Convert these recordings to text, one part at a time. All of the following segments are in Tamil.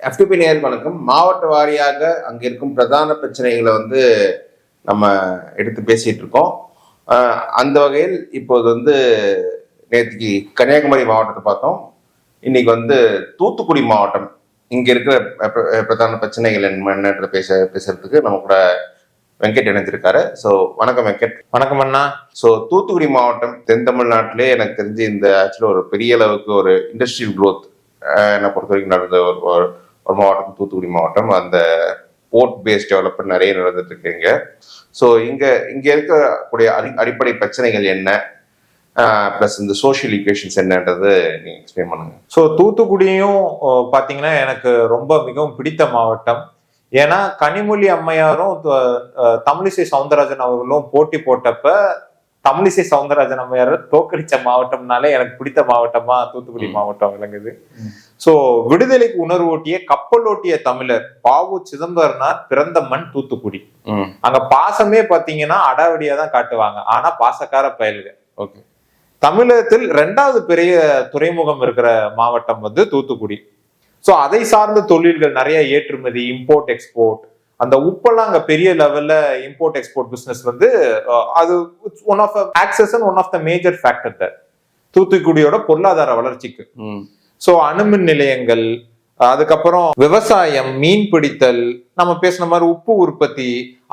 எஃப்டிபி நேயர்களுக்கு வணக்கம். மாவட்ட வாரியாக அங்கே இருக்கும் பிரதான பிரச்சனைகளை நம்ம எடுத்து பேசிட்டு இருக்கோம். அந்த வகையில் இப்போது நேற்றுக்கு கன்னியாகுமரி மாவட்டத்தை பார்த்தோம். இன்னைக்கு தூத்துக்குடி மாவட்டம் இங்க இருக்கிற பிரதான பிரச்சனைகள் என்னன்றத பேசுறதுக்கு நம்ம கூட வெங்கட் இணைஞ்சிருக்காரு. ஸோ வணக்கம் வெங்கட். வணக்கம் அண்ணா. ஸோ தூத்துக்குடி மாவட்டம் தென் தமிழ்நாட்டிலே எனக்கு தெரிஞ்சு இந்த ஆக்சுவலாக ஒரு பெரிய அளவுக்கு ஒரு இண்டஸ்ட்ரியல் க்ரோத் என்னை பொறுத்த வரைக்கும் நடந்த ஒரு மாவட்டம் தூத்துக்குடி மாவட்டம். அந்த போர்ட் பேஸ்ட் டெவலப்மெண்ட் நிறைய நடந்துட்டு இருக்குங்க. ஸோ இங்க இருக்கக்கூடிய அடிப்படை பிரச்சனைகள் என்ன, பிளஸ் இந்த சோஷியல் ஈக்குவேஷன்ஸ் என்னன்றது நீங்க எக்ஸ்பிளைன் பண்ணுங்க. ஸோ தூத்துக்குடியும் பாத்தீங்கன்னா எனக்கு ரொம்ப மிகவும் பிடித்த மாவட்டம். ஏன்னா கனிமொழி அம்மையாரும் தமிழிசை சவுந்தரராஜன் அவர்களும் போட்டி போட்டப்ப தமிழிசை சவுந்தரராஜன் அம்மையார் தோக்கடிச்ச மாவட்டம்னாலே எனக்கு பிடித்த மாவட்டமா தூத்துக்குடி மாவட்டம் விளங்குது. சோ விடுதலைக்கு உணர்வூட்டிய கப்பலோட்டிய தமிழர் பாவு சிதம்பரனார் பிறந்த மண் தூத்துக்குடி. அங்க பாசமே பாத்தீங்கன்னா அடாவடியா தான் காட்டுவாங்க, ஆனா பாசக்கார பயல்கள். ஓகே, தமிழகத்தில் 2வது பெரிய துறைமுகம் இருக்கிற மாவட்டம் தூத்துக்குடி. சோ அதை சார்ந்த தொழில்கள் நிறைய ஏற்றுமதி, இம்போர்ட் எக்ஸ்போர்ட். அந்த உப்பெல்லாம் அங்க பெரிய லெவல்ல இம்போர்ட் எக்ஸ்போர்ட் பிசினஸ் அது one of access and one of the major factor that தூத்துக்குடியோட பொருளாதார வளர்ச்சிக்கு. சோ அணுமின் நிலையங்கள், அதுக்கப்புறம் விவசாயம், மீன் பிடித்தல், நம்ம பேசின மாதிரி உப்பு உற்பத்தி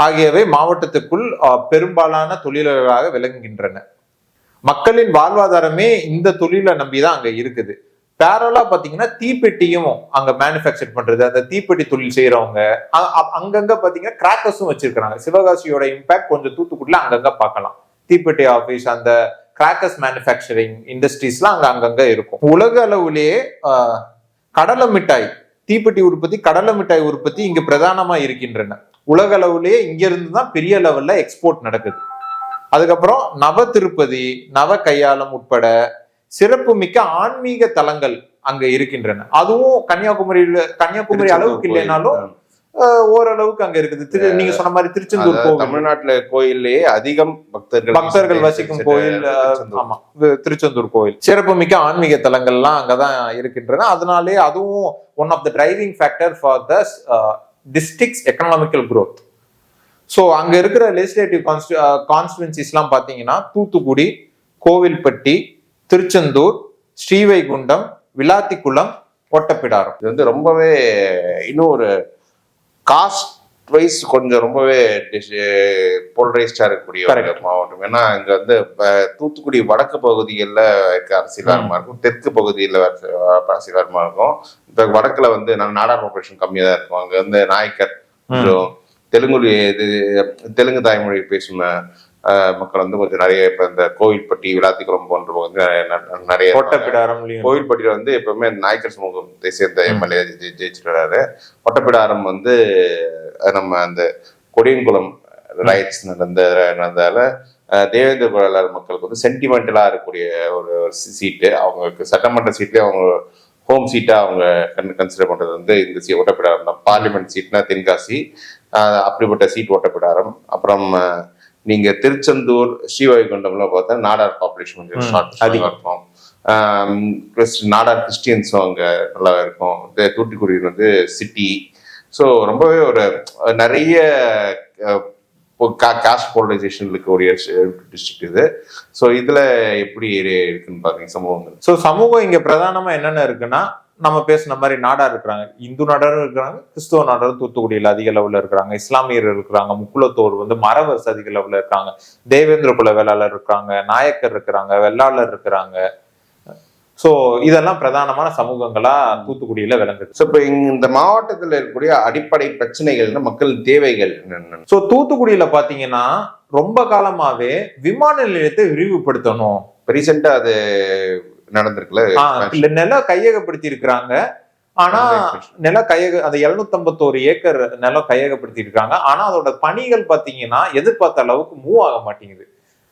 ஆகியவை மாவட்டத்துக்குள் பெரும்பாலான தொழில்களாக விளங்குகின்றன. மக்களின் வாழ்வாதாரமே இந்த தொழிலை நம்பிதான் அங்க இருக்குது. பேரலா பாத்தீங்கன்னா தீப்பெட்டியும் அங்க மேனுஃபேக்சர் பண்றது, அந்த தீப்பெட்டி தொழில் செய்யறவங்க அங்கங்க பாத்தீங்கன்னா கிராக்கர்ஸும் வச்சிருக்காங்க. சிவகாசியோட இம்பாக்ட் கொஞ்சம் தூத்துக்குடியில அங்கங்க பார்க்கலாம். தீப்பெட்டி ஆபீஸ், அந்த கிராக்கர்ஸ் மேனுஃபேக்சரிங் இண்டஸ்ட்ரீஸ்லாம் அங்கங்க இருக்கும். உலக அளவுலேயே கடலை மிட்டாய், தீப்பெட்டி உற்பத்தி, கடலை மிட்டாய் உற்பத்தி இங்க பிரதானமா இருக்கின்றன. உலக அளவுலேயே இங்க இருந்து தான் பெரிய லெவல்ல எக்ஸ்போர்ட் நடக்குது. அதுக்கப்புறம் நவ திருப்பதி, நவ கையாளம் உட்பட சிறப்பு மிக்க ஆன்மீக தலங்கள் அங்க இருக்கின்றன. அதுவும் கன்னியாகுமரி அளவுக்கு இல்லைனாலும் ஓரளவுக்கு அங்க இருக்குது. நீங்க சொன்ன மாதிரி திருச்செந்தூர் கோவில், தமிழ்நாட்டுல கோயிலேயே அதிகம் பக்தர்கள் வசிக்கும் கோயில். ஆமா, திருச்செந்தூர் கோயில் சிறப்பு மிக்க ஆன்மீக தலங்கள்லாம் அங்கதான் இருக்கின்றன. அதனாலே அதுவும் one of the driving factor for the districts economical growth. So அங்க இருக்கிற லெஜிஸ்லேட்டிவ் கான்ஸ்டிடுவன்சிஸ்லாம் பாத்தீங்கன்னா தூத்துக்குடி, கோவில்பட்டி, திருச்செந்தூர், ஸ்ரீவைகுண்டம், விளாத்திக்குளம், ஒட்டப்பிடாரம். இது ரொம்பவே இன்னும் ஒரு காஸ்ட் வைஸ் கொஞ்சம் ரொம்பவே போலரைஸ்டா இருக்கக்கூடிய ஒரு மாவட்டம். ஏன்னா இங்க தூத்துக்குடி வடக்கு பகுதிகளில் அரசியலாரமா இருக்கும், தெற்கு பகுதியில் அரசியலாரமா இருக்கும். இப்ப வடக்குல நாடார் பாப்புலேஷன் கம்மியா தான் இருக்கும். அங்க நாயக்கர், தெலுங்கு தாய்மொழி பேசும் மக்கள் கொஞ்சம் நிறைய. இப்ப இந்த கோவில்பட்டி, விளாத்திக்குளம் போன்ற நிறைய. கோவில்பட்டியில எப்பவுமே நாயக்கர் சமூகத்தை சேர்ந்த எம்எல்ஏ ஜெயிச்சுட்டு வர்றாரு. ஒட்டப்பிடாரம் நம்ம அந்த கொடியன்குளம் ரைட்ஸ் நடந்ததால தேவேந்திர குழலார் மக்களுக்கு சென்டிமெண்டலா இருக்கக்கூடிய ஒரு சீட்டு. அவங்களுக்கு சட்டமன்ற சீட்லயே அவங்க ஹோம் சீட்டா அவங்க கன்சிடர் பண்றது இந்த ஒட்டப்பிடாரம் தான். பார்லிமெண்ட் சீட்னா தென்காசி, அப்படிப்பட்ட சீட் ஒட்டப்பிடாரம். அப்புறம் நீங்க திருச்செந்தூர், ஸ்ரீவைகுண்டம்ல பார்த்தா நாடார் பாப்புலேஷன் கொஞ்சம் அதிகம் இருக்கும். நாடார் கிறிஸ்டியன்ஸும் அங்க நல்லா இருக்கும். தூத்துக்குடி சிட்டி. ஸோ ரொம்பவே ஒரு நிறைய காஸ்ட் போலரைசேஷன் இருக்கக்கூடிய டிஸ்ட்ரிக்ட் இது. ஸோ இதுல எப்படி இருக்குன்னு பாத்தீங்க சமூகங்கள். ஸோ சமூகம் இங்க பிரதானமா என்னென்ன இருக்குன்னா, நம்ம பேசின மாதிரி நாடார் இருக்கிறாங்க, இந்து நாடாரும் இருக்கிறாங்க, கிறிஸ்துவ நாடாரும் தூத்துக்குடியில் அதிக அளவுல இருக்கிறாங்க, இஸ்லாமியர் இருக்கிறாங்க, முக்குலத்தோர் மரவர்ஸ் அதிக அளவுல இருக்காங்க, தேவேந்திர குல வேளாளர் இருக்காங்க, நாயக்கர் இருக்கிறாங்க, வெள்ளாளர் இருக்கிறாங்க. சோ இதெல்லாம் பிரதானமான சமூகங்களா தூத்துக்குடியில விளங்குது. ஸோ இப்போ இந்த மாவட்டத்தில் இருக்கக்கூடிய அடிப்படை பிரச்சனைகள்னா மக்கள் தேவைகள் என்னென்ன? ஸோ தூத்துக்குடியில பாத்தீங்கன்னா ரொம்ப காலமாவே விமான நிலையத்தை விரிவுபடுத்தணும். ரீசெண்டா அது நடந்திருக்குல்ல, நில கையகப்படுத்தி இருக்கிறாங்க. ஆனா அந்த 751 ஏக்கர் நிலம் கையகப்படுத்தி இருக்காங்க. ஆனா அதோட பணிகள் பாத்தீங்கன்னா எதிர்பார்த்த அளவுக்கு மூவ் ஆக மாட்டேங்குது.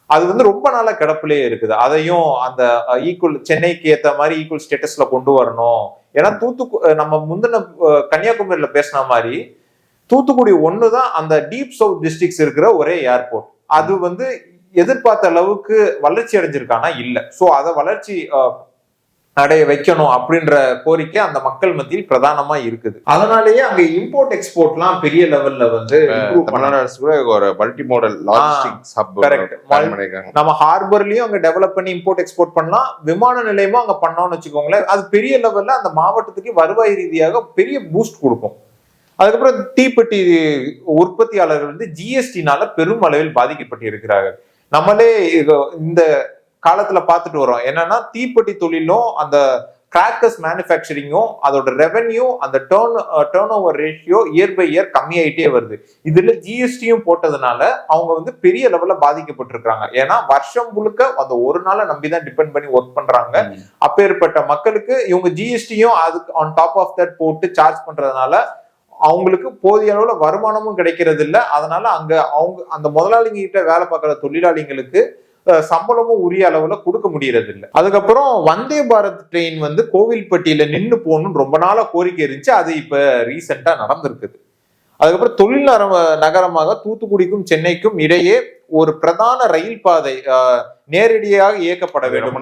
அது ரொம்ப நாளா கிடப்பிலே இருக்குது. அதையும் அந்த ஈக்குவல் சென்னைக்கு ஏத்த மாதிரி ஈக்குவல் ஸ்டேட்டஸ்ல கொண்டு வரணும். ஏன்னா நம்ம முந்தின கன்னியாகுமரியில பேசின மாதிரி தூத்துக்குடி ஒண்ணுதான் அந்த டீப் சவுத் டிஸ்ட்ரிக்ட்ஸ் இருக்கிற ஒரே ஏர்போர்ட். அது எதிர்பார்த்த அளவுக்கு வளர்ச்சி அடைஞ்சிருக்கானா இல்ல. சோ அத வளர்ச்சி அடைய வைக்கணும் அப்படின்ற கோரிக்கை அந்த மக்கள் மத்தியில் பிரதானமா இருக்குது. அதனாலேயே அங்க இம்போர்ட் எக்ஸ்போர்ட்லாம் பெரிய லெவல்ல வந்து தமிழ்நாடு அரசு கூட ஒரு மல்டி மாடல் லாஜிஸ்டிக்ஸ் ஹப் நம்ம ஹார்பர்லயும் அங்க டெவலப் பண்ணி இம்போர்ட் எக்ஸ்போர்ட் பண்ணலாம், விமான நிலையமும் அங்க பண்ணோம்னு வச்சுக்கோங்களேன். அது பெரிய லெவல்ல அந்த மாவட்டத்துக்கு வருவாய் ரீதியாக பெரிய பூஸ்ட் கொடுக்கும். அதுக்கப்புறம் தீப்பெட்டி உற்பத்தியாளர்கள் வந்து ஜிஎஸ்டினால பெரும் அளவில் பாதிக்கப்பட்டு இருக்கிறார்கள். நம்மளே இந்த காலத்துல பார்த்துட்டு வரோம். என்னன்னா தீப்பெட்டி தொழிலும் அந்த கிராக்கர்ஸ் மேனுஃபேக்சரிங்கும் அதோட ரெவென்யூ அந்த turnover ratio year by year கம்மியாயிட்டே வருது. இதுல ஜிஎஸ்டியும் போட்டதுனால அவங்க வந்து பெரிய லெவல்ல பாதிக்கப்பட்டிருக்காங்க. ஏன்னா வருஷம் முழுக்க அந்த ஒரு நாளை நம்பிதான் டிபெண்ட் பண்ணி ஒர்க் பண்றாங்க. அப்பேற்பட்ட மக்களுக்கு இவங்க ஜிஎஸ்டியும் அதுக்கு ஆன் டாப் ஆஃப் தட் போட்டு சார்ஜ் பண்றதுனால அவங்களுக்கு போதிய அளவுல வருமானமும் கிடைக்கிறது இல்லை. அதனால அவங்க அந்த முதலாளிங்க கிட்ட வேலை பார்க்குற தொழிலாளிகளுக்கு சம்பளமும் உரிய அளவுல கொடுக்க முடியறது இல்லை. அதுக்கப்புறம் வந்தே பாரத் ட்ரெயின் வந்து கோவில்பட்டியில நின்று போகணும்னு ரொம்ப நாளா கோரிக்கை இருந்துச்சு. அது இப்ப ரீசெண்டா நடந்திருக்குது. அதுக்கப்புறம் தொழில் நகரமாக தூத்துக்குடிக்கும் சென்னைக்கும் இடையே ஒரு பிரதான ரயில் பாதை நேரடியாக இயக்கப்பட வேண்டும்.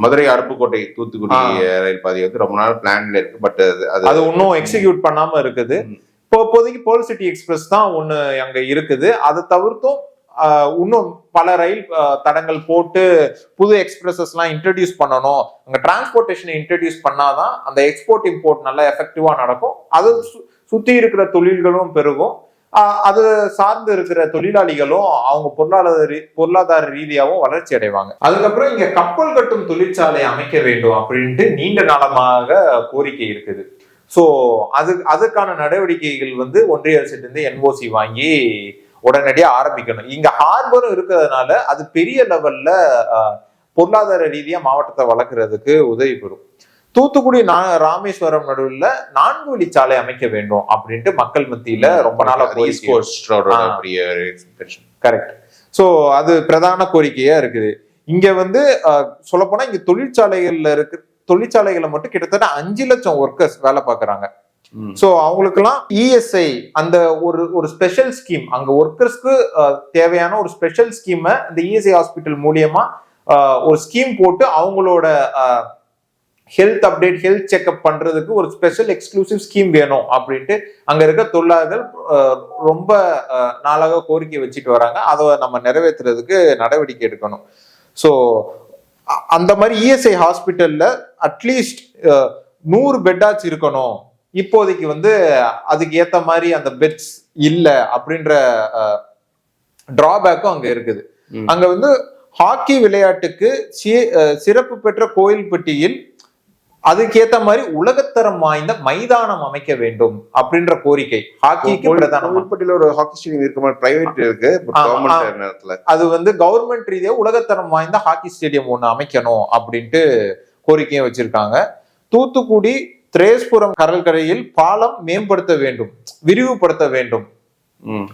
மதுரை அருப்புக்கோட்டை தூத்துக்குடி ரயில் பாதை வந்து ரொம்ப நாள் பிளான்ல இருக்கு. பட் அது இன்னும் எக்ஸிக்யூட் பண்ணாம இருக்குது. இப்போதைக்கு பேர்ல் சிட்டி எக்ஸ்பிரஸ் தான் ஒண்ணு அங்க இருக்குது. அதை தவிர்த்தும் இன்னும் பல ரயில் தடங்கள் போட்டு புது எக்ஸ்பிரஸஸ் எல்லாம் இன்ட்ரடியூஸ் பண்ணணும். அங்க டிரான்ஸ்போர்டேஷனை இன்ட்ரடியூஸ் பண்ணாதான் அந்த எக்ஸ்போர்ட் இம்போர்ட் நல்லா எஃபெக்டிவா நடக்கும். அது சுத்தி இருக்கிற தொழில்களும் பெருகும். அது சார்ந்து இருக்கிற தொழிலாளிகளும் அவங்க பொருளாதார ரீதியாகவும் வளர்ச்சி அடைவாங்க. அதுக்கப்புறம் இங்க கப்பல் கட்டும் தொழிற்சாலை அமைக்க வேண்டும் அப்படின்ட்டு நீண்ட நாளமாக கோரிக்கை இருக்குது. ஸோ அதுக்கான நடவடிக்கைகள் வந்து ஒன்றிய அரசிலிருந்து என்ஓசி வாங்கி உடனடியா ஆரம்பிக்கணும். இங்க ஹார்பரும் இருக்கிறதுனால அது பெரிய லெவல்ல பொருளாதார ரீதியா மாவட்டத்தை வளர்க்கறதுக்கு உதவி பெறும். தூத்துக்குடி ராமேஸ்வரம் நடுவில் 4 வழிச்சாலை அமைக்க வேண்டும் அப்படின்ட்டு மக்கள் மத்தியில ரொம்ப நாளா கரெக்ட். ஸோ அது பிரதான கோரிக்கையா இருக்குது. இங்க வந்து சொல்லப்போனா இங்க தொழிற்சாலைகளை மட்டும் கிட்டத்தட்ட 5 லட்சம் ஒர்க்கர்ஸ் வேலை பார்க்கறாங்க. சோ அவங்களுக்கெல்லாம் இஎஸ்ஐ அந்த ஒரு ஸ்பெஷல் ஸ்கீம் அங்க ஒர்க்கர்ஸ்க்கு தேவையான ஒரு ஸ்பெஷல் ஸ்கீமை இந்த இஎஸ்ஐ ஹாஸ்பிட்டல் மூலியமா ஒரு ஸ்கீம் போட்டு அவங்களோட ஹெல்த் அப்டேட் ஹெல்த் செக்அப் பண்றதுக்கு ஒரு ஸ்பெஷல் எக்ஸ்க்ளூசிவ் ஸ்கீம் வேணும் அப்படின்ட்டு அங்க இருக்க தொழிலாளர்கள் ரொம்ப நாளாக கோரிக்கை வச்சுட்டு வராங்க. அதை நம்ம நிறைவேற்றுறதுக்கு நடவடிக்கை எடுக்கணும். ஸோ அந்த மாதிரி இஎஸ்ஐ ஹாஸ்பிட்டல்ல அட்லீஸ்ட் 100 பெட்டாச்சு இருக்கணும். இப்போதைக்கு வந்து அதுக்கு ஏத்த மாதிரி அந்த பெட்ஸ் இல்ல அப்படின்ற டிராபேக்கும் அங்க இருக்குது. அங்க வந்து ஹாக்கி விளையாட்டுக்கு சிறப்பு பெற்ற கோயில்பட்டியில் அதுக்கேத்த மாதிரி உலகத்தரம் வாய்ந்த மைதானம் அமைக்க வேண்டும் அப்படின்ற கோரிக்கை ஹாக்கிக்கு பிரதான ஒரு ஹாக்கி ஸ்டேடியம் இருக்க மாதிரி பிரைவேட் இருக்கு. அது வந்து கவர்மெண்ட் ரீதியா உலகத்தரம் வாய்ந்த ஹாக்கி ஸ்டேடியம் ஒண்ணு அமைக்கணும் அப்படின்ட்டு கோரிக்கையும் வச்சிருக்காங்க. தூத்துக்குடி திரேஸ்புரம் கடற்கரையில் பாலம் மேம்படுத்த வேண்டும், விரிவுபடுத்த வேண்டும்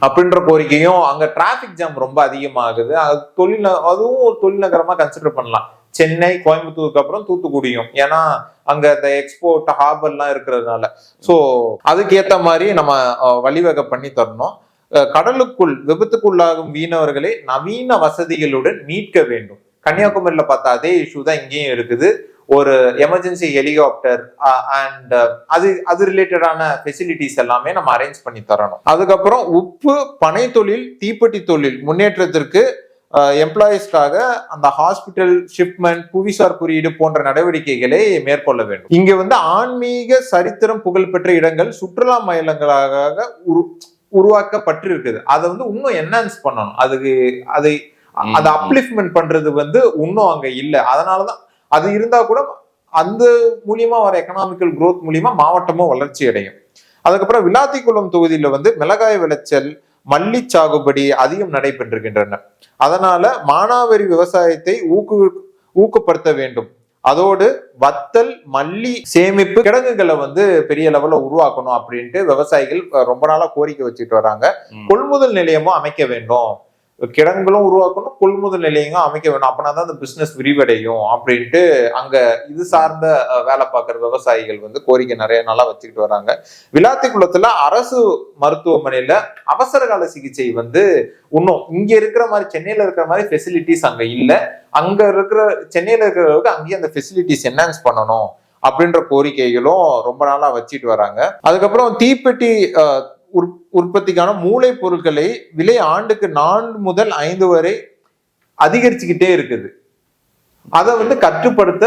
அப்படின்ற கோரிக்கையும். அங்க டிராபிக் ஜாம் ரொம்ப அதிகமாகுது. அதுவும் ஒரு தொழில் நகரமா கன்சிடர் பண்ணலாம். சென்னை கோயம்புத்தூருக்கு அப்புறம் தூத்துக்குடியும், ஏன்னா அங்க இந்த எக்ஸ்போர்ட் ஹார்பர்லாம் இருக்கிறதுனால. ஸோ அதுக்கு ஏத்த மாதிரி நம்ம வழிவகை பண்ணி தரணும். கடலுக்குள் விபத்துக்குள்ளாகும் மீனவர்களை நவீன வசதிகளுடன் மீட்க வேண்டும். கன்னியாகுமரியில பார்த்தா அதே இஷ்யூ தான் இங்கேயும் இருக்குது. ஒரு எமர்ஜென்சி ஹெலிகாப்டர் அண்ட் அது ரிலேட்டடான ஃபெசிலிட்டிஸ் எல்லாமே நம்ம அரேஞ்ச் பண்ணி தரணும். அதுக்கப்புறம் உப்பு, பனை தொழில், தீப்பெட்டி தொழில் முன்னேற்றத்திற்கு எம்ப்ளாயிஸ்க்காக அந்த ஹாஸ்பிட்டல் ஷிப்மெண்ட், புவிசார் குறியீடு போன்ற நடவடிக்கைகளை மேற்கொள்ள வேண்டும். இங்க வந்து ஆன்மீக சரித்திரம் புகழ்பெற்ற இடங்கள் சுற்றுலா மையங்களாக உருவாக்கப்பட்டிருக்குது. அதை வந்து இன்னும் என்ஹான்ஸ் பண்ணணும். அதை அப்லிஃப்ட்மெண்ட் பண்றது வந்து இன்னும் அங்க இல்லை. அதனாலதான் அது இருந்தா கூட அந்த மூலியமா வர எக்கனாமிக்கல் குரோத் மூலியமா மாவட்டமும் வளர்ச்சி அடையும். அதுக்கப்புறம் விளாத்திக்குளம் தொகுதியில வந்து மிளகாய் விளைச்சல், மல்லி சாகுபடி அதிகம் நடைபெற்றிருக்கின்றன. அதனால மானாவாரி விவசாயத்தை ஊக்கப்படுத்த வேண்டும். அதோடு வத்தல், மல்லி சேமிப்பு கிடங்குகளை வந்து பெரிய லெவல்ல உருவாக்கணும் அப்படின்ட்டு விவசாயிகள் ரொம்ப நாளா கோரிக்கை வச்சுட்டு வராங்க. கொள்முதல் நிலையமும் அமைக்க வேண்டும். கிடங்குகளும் உருவாக்கணும், கொள்முதல் நிலையங்களும் அமைக்க வேணும். அப்படின்னா தான் அந்த பிசினஸ் விரிவடையும் அப்படின்ட்டு அங்க இது சார்ந்த வேலை பார்க்குற விவசாயிகள் வந்து கோரிக்கை நிறைய நாளா வச்சுக்கிட்டு வராங்க. விளாத்திக்குளத்துல அரசு மருத்துவமனையில அவசர கால சிகிச்சை வந்து இன்னும் இங்க இருக்கிற மாதிரி சென்னையில இருக்கிற மாதிரி ஃபெசிலிட்டிஸ் அங்க இல்ல. அங்க இருக்கிற சென்னையில இருக்கிறவங்களுக்கு அங்கேயே அந்த ஃபெசிலிட்டிஸ் என்ஹான்ஸ் பண்ணணும் அப்படின்ற கோரிக்கைகளும் ரொம்ப நாளா வச்சுட்டு வராங்க. அதுக்கப்புறம் தீப்பெட்டி உற்பத்திக்கான மூளை பொருட்களை விலை ஆண்டுக்கு 4 முதல் 5 வரை அதிகரிச்சுக்கிட்டே இருக்குது. அதை வந்து கட்டுப்படுத்த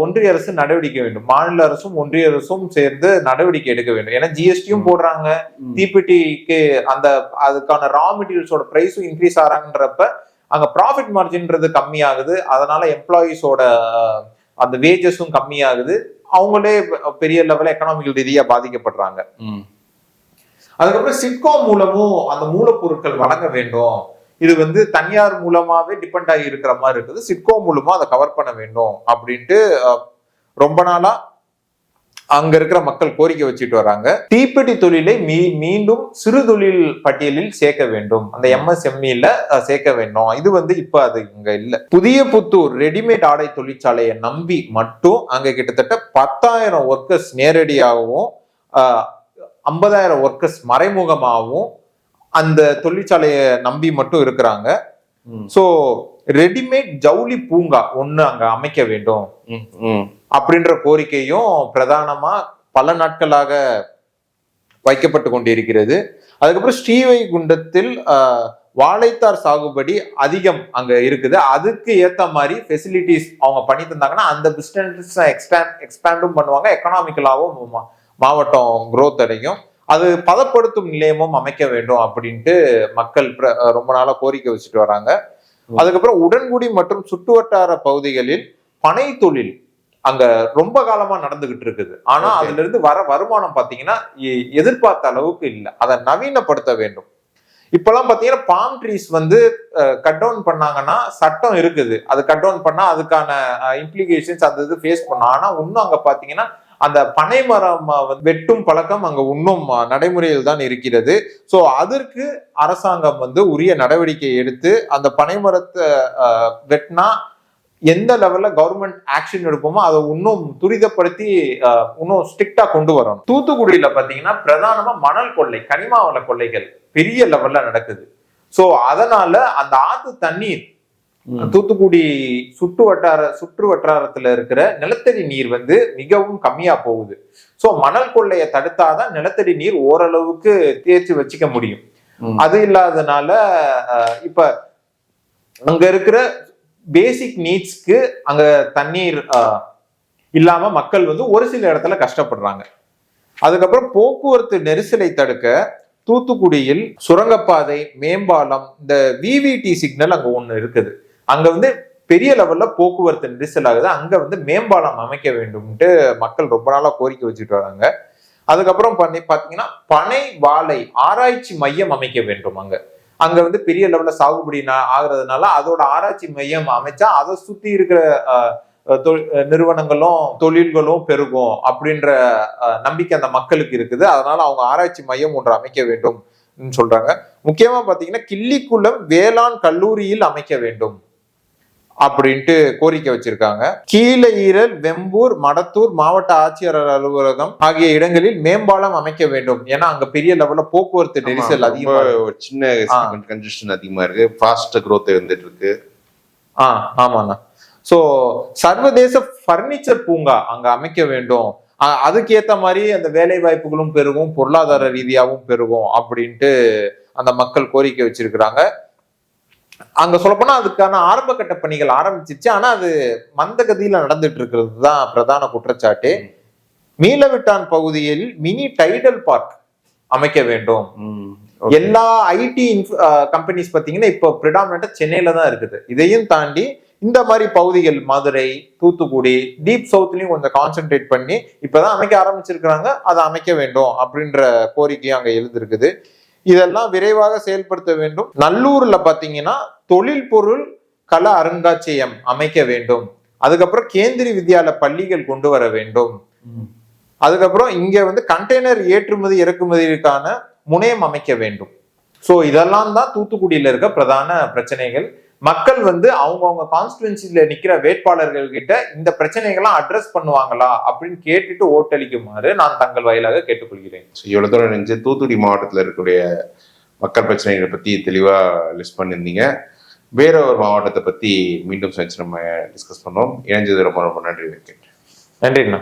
ஒன்றிய அரசு நடவடிக்கை வேண்டும். மாநில அரசும் ஒன்றிய அரசும் சேர்ந்து நடவடிக்கை எடுக்க வேண்டும். ஏன்னா ஜிஎஸ்டியும் போடுறாங்க, தீப்பெட்டிக்கு அதுக்கான ரா மெட்டீரியல்ஸோட பிரைஸும் இன்க்ரீஸ் ஆறாங்கன்றப்ப அங்க ப்ராஃபிட் மார்ஜின்றது கம்மியாகுது. அதனால எம்ப்ளாயீஸோட அந்த வேஜஸும் கம்மியாகுது. அவங்களே பெரிய லெவல்ல எக்கனாமிக்கல் ரீதியா பாதிக்கப்படுறாங்க. அதுக்கப்புறம் சிட்கோ மூலமும் அந்த மூலப்பொருட்கள் வழங்க வேண்டும். இது வந்து தனியார் மூலமாவே டிபெண்ட் ஆகி இருக்கிற மாதிரி இருக்குது. சிட்கோ மூலமா அதை கவர் பண்ண வேண்டும் அப்படின்ட்டு ரொம்ப நாளா அங்க இருக்கிற மக்கள் கோரிக்கை வச்சுட்டு வராங்க. தீப்பெட்டி தொழிலை மீண்டும் சிறு தொழில் பட்டியலில் சேர்க்க வேண்டும், அந்த MSMEல சேர்க்க வேண்டும். இது வந்து இப்ப அது இங்க இல்ல. புதிய புத்தூர் ரெடிமேட் ஆடை தொழிற்சாலையை நம்பி மட்டும் அங்க கிட்டத்தட்ட 10,000 ஒர்க்கர்ஸ் நேரடியாகவும் 50,000 ஒர்க்கர்ஸ் மறைமுகமாகவும் அந்த தொழிற்சாலையை நம்பி மட்டும் இருக்கிறாங்க. சோ ரெடிமேட் ஜவுளி பூங்கா ஒண்ணு அங்க அமைக்க வேண்டும் அப்படின்ற கோரிக்கையும் பிரதானமா பல நாட்களாக வைக்கப்பட்டு கொண்டிருக்கிறது. அதுக்கப்புறம் ஸ்ரீவைகுண்டத்தில் வாழைத்தார் சாகுபடி அதிகம் அங்க இருக்குது. அதுக்கு ஏத்த மாதிரி ஃபெசிலிட்டிஸ் அவங்க பண்ணி தந்தாங்கன்னா அந்த பிசினஸ் எக்ஸ்பேண்டும் பண்ணுவாங்க, எக்கனாமிக்கலாவும் மாவட்டம் growth அடையும். அது பதப்படுத்தும் நிலையமும் அமைக்க வேண்டும் அப்படின்ட்டு மக்கள் ரொம்ப நாளா கோரிக்கை வச்சுட்டு வராங்க. அதுக்கப்புறம் உடன்குடி மற்றும் சுற்றுவட்டார பகுதிகளில் பனை தொழில் அங்க ரொம்ப காலமா நடந்துகிட்டு இருக்குது. ஆனா அதுல இருந்து வர வருமானம் பாத்தீங்கன்னா எதிர்பார்த்த அளவுக்கு இல்லை. அதை நவீனப்படுத்த வேண்டும். இப்பெல்லாம் பாத்தீங்கன்னா பாம் ட்ரீஸ் வந்து கட் டவுன் பண்ணாங்கன்னா சட்டம் இருக்குது, அது கட் டவுன் பண்ணா அதுக்கான இம்ப்ளிகேஷன்ஸ் அந்த இது ஃபேஸ் பண்ணோம். ஆனா இன்னும் அங்க பாத்தீங்கன்னா அந்த பனை மரம் வெட்டும் பழக்கம் அங்க இன்னும் நடைமுறையில் தான் இருக்கிறது. சோ அதற்கு அரசாங்கம் வந்து உரிய நடவடிக்கை எடுத்து அந்த பனை மரத்தை வெட்டினா எந்த லெவல்ல கவர்மெண்ட் ஆக்ஷன் எடுப்போமோ அதை இன்னும் துரிதப்படுத்தி இன்னும் ஸ்ட்ரிக்டா கொண்டு வரணும். தூத்துக்குடியில பாத்தீங்கன்னா பிரதானமா மணல் கொள்ளை, கனிம வள கொள்ளைகள் பெரிய லெவல்ல நடக்குது. சோ அதனால அந்த ஆத்து தண்ணீர் தூத்துக்குடி சுற்று வட்டாரத்துல இருக்கிற நிலத்தடி நீர் வந்து மிகவும் கம்மியா போகுது. சோ மணல் கொள்ளையை தடுத்தாதான் நிலத்தடி நீர் ஓரளவுக்கு தேய்ச்சி வச்சுக்க முடியும். அது இல்லாதனால இப்ப அங்க இருக்கிற பேசிக் நீட்ஸ்க்கு அங்க தண்ணீர் இல்லாம மக்கள் வந்து ஒரு சில இடத்துல கஷ்டப்படுறாங்க. அதுக்கப்புறம் போக்குவரத்து நெரிசலை தடுக்க தூத்துக்குடியில் சுரங்கப்பாதை, மேம்பாலம், இந்த விவிடி சிக்னல் அங்க ஒண்ணு இருக்குது. அங்க வந்து பெரிய லெவல்ல போக்குவரத்து நெரிசல் ஆகுது. அங்க வந்து மேம்பாலம் அமைக்க வேண்டும்ட்டு மக்கள் ரொம்ப நாளா கோரிக்கை வச்சுட்டு வராங்க. அதுக்கப்புறம் பாத்தீங்கன்னா பனை வாழை ஆராய்ச்சி மையம் அமைக்க வேண்டும். அங்க வந்து பெரிய லெவல்ல சாகுபடி ஆகுறதுனால அதோட ஆராய்ச்சி மையம் அமைச்சா அதை சுத்தி இருக்கிற நிறுவனங்களும் தொழில்களும் பெருகும் அப்படின்ற நம்பிக்கை அந்த மக்களுக்கு இருக்குது. அதனால அவங்க ஆராய்ச்சி மையம் ஒன்று அமைக்க வேண்டும் சொல்றாங்க. முக்கியமா பாத்தீங்கன்னா கிள்ளிக்குளம் வேளாண் கல்லூரியில் அமைக்க வேண்டும் அப்படின்ட்டு கோரிக்கை வச்சிருக்காங்க. கீழஈரல், வெம்பூர், மடத்தூர் மாவட்ட ஆட்சியர் அலுவலகம் ஆகிய இடங்களில் மேம்பாலம் அமைக்க வேண்டும். ஏன்னா அங்க பெரிய லெவல்ல போக்குவரத்து நெரிசல் அதிகமா, சின்ன கன்ஜெஷன் அதிகமா இருக்கு, ஃபாஸ்ட் growth இருந்துட்டு இருக்கு. ஆமாண்ணா. சோ சர்வதேச பர்னிச்சர் பூங்கா அங்க அமைக்க வேண்டும். அதுக்கு ஏத்த மாதிரி அந்த வேலை வாய்ப்புகளும் பெருகும், பொருளாதார ரீதியாகவும் பெருகும் அப்படின்ட்டு அந்த மக்கள் கோரிக்கை வச்சிருக்கிறாங்க. அங்க சொல்லப்போனா அதுக்கான ஆரம்ப கட்ட பணிகள் ஆரம்பிச்சிருச்சு. ஆனா அது மந்த கதியில நடந்துட்டு இருக்கிறது தான் பிரதான குற்றச்சாட்டு. மீளவிட்டான் பகுதியில் மினி டைடல் பார்க் அமைக்க வேண்டும். எல்லா ஐடி கம்பெனிஸ் பாத்தீங்கன்னா இப்ப பிரிடாமினண்டா சென்னையில தான் இருக்குது. இதையும் தாண்டி இந்த மாதிரி பகுதிகள் மதுரை, தூத்துக்குடி, டீப் சவுத்லயும் கொஞ்சம் கான்சென்ட்ரேட் பண்ணி இப்பதான் அமைக்க ஆரம்பிச்சிருக்கிறாங்க. அதை அமைக்க வேண்டும் அப்படின்ற கோரிக்கையும் அங்க எழுந்திருக்குது. இதெல்லாம் விரைவாக செயல்படுத்த வேண்டும். நல்லூர்ல பாத்தீங்கன்னா தொழில் பொருள் கல அருங்காட்சியகம் அமைக்க வேண்டும். அதுக்கப்புறம் கேந்திரிய வித்யாலய பள்ளிகள் கொண்டு வர வேண்டும். அதுக்கப்புறம் இங்க வந்து கண்டெய்னர் ஏற்றுமதி இறக்குமதிக்கான முனையம் அமைக்க வேண்டும். ஸோ இதெல்லாம் தான் தூத்துக்குடியில இருக்க பிரதான பிரச்சனைகள். மக்கள் வந்து அவங்கவுங்க கான்ஸ்டிடுவன்சில நிக்கிற வேட்பாளர்கள் கிட்ட இந்த பிரச்சனைகள்லாம் அட்ரஸ் பண்ணுவாங்களா அப்படின்னு கேட்டுட்டு ஓட்டளிக்குமாறு நான் தங்கள் வாயிலாக கேட்டுக்கொள்கிறேன். இவ்வளவு தூரம் நினைச்சு தூத்துக்குடி மாவட்டத்தில் இருக்கக்கூடிய மக்கள் பிரச்சனைகளை பத்தி தெளிவா லிஸ்ட் பண்ணியிருந்தீங்க. வேற ஒரு மாவட்டத்தை பத்தி மீண்டும் நம்ம டிஸ்கஸ் பண்ணோம். இணைஞ்சது ரொம்ப ரொம்ப நன்றி. நன்றிண்ணா.